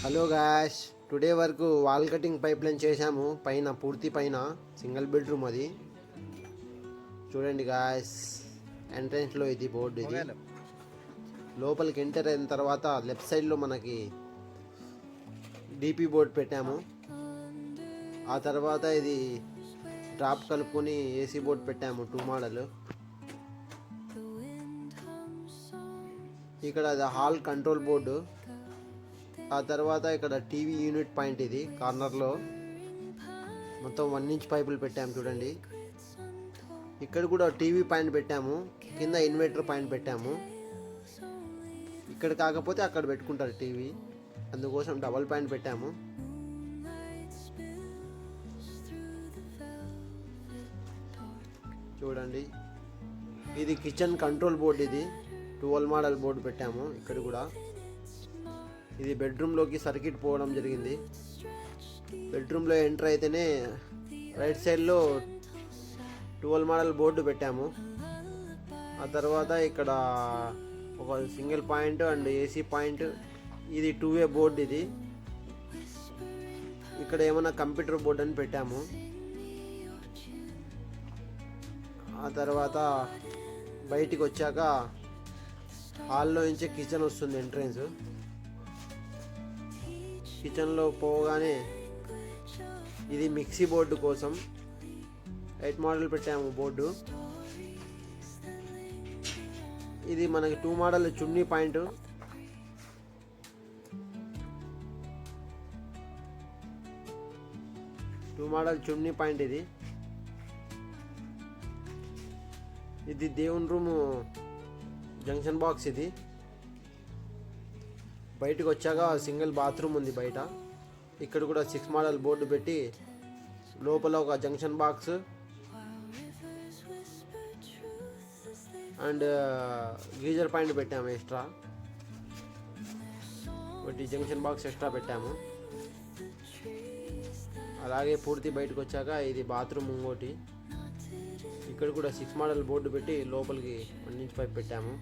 Hello gosh, today వరకు wall cutting pipe line చేశాము. పైన పూర్తి పైన సింగిల్ బెడ్రూమ్ అది. చూడండి గాష్, ఎంట్రన్స్లో ఇది బోర్డు. ఇది లోపలికి ఎంటర్ అయిన తర్వాత లెఫ్ట్ సైడ్లో మనకి డిపి బోర్డు పెట్టాము. ఆ తర్వాత ఇది డ్రాప్ కలుపుకొని ఏసీ బోర్డు పెట్టాము, 2 మోడల్. ఇక్కడ అది హాల్ కంట్రోల్ బోర్డు. ఆ తర్వాత ఇక్కడ టీవీ యూనిట్ పాయింట్, ఇది కార్నర్లో మొత్తం 1 ఇంచ్ పైపులు పెట్టాము చూడండి. ఇక్కడ కూడా టీవీ పాయింట్ పెట్టాము, కింద ఇన్వర్టర్ పాయింట్ పెట్టాము. ఇక్కడ కాకపోతే అక్కడ పెట్టుకుంటారు టీవీ, అందుకోసం డబల్ పాయింట్ పెట్టాము. చూడండి, ఇది కిచెన్ కంట్రోల్ బోర్డు. ఇది 12 మోడల్ బోర్డు పెట్టాము. ఇక్కడ కూడా ఇది బెడ్రూమ్లోకి సర్క్యూట్ పోవడం జరిగింది. బెడ్రూమ్లో ఎంటర్ అయితేనే రైట్ సైడ్లో 12 మోడల్ బోర్డు పెట్టాము. ఆ తర్వాత ఇక్కడ ఒక single point and AC point. ఇది 2-వే బోర్డు. ఇది ఇక్కడ ఏమైనా కంప్యూటర్ బోర్డు అని పెట్టాము. ఆ తర్వాత బయటికి వచ్చాక హాల్లో నుంచి కిచెన్ వస్తుంది ఎంట్రన్స్. కిచెన్లో పోగానే ఇది మిక్సీ బోర్డు కోసం 8 మోడల్ పెట్టాము బోర్డు. ఇది మనకి 2 మోడల్ చున్నీ పాయింట్. ఇది దేవుని రూము జంక్షన్ బాక్స్. ఇది బయటకు వచ్చాక సింగిల్ బాత్రూమ్ ఉంది బయట. ఇక్కడ కూడా 6 మోడల్ బోర్డు పెట్టి లోపల ఒక junction box and geyser point పెట్టాము ఎక్స్ట్రా. ఒకటి జంక్షన్ బాక్స్ ఎక్స్ట్రా పెట్టాము. అలాగే పూర్తి బయటకు వచ్చాక ఇది బాత్రూమ్ ఇంకోటి. ఇక్కడ కూడా 6 మోడల్ బోర్డు పెట్టి లోపలికి 1 ఇంచ్ పైప్ పెట్టాము.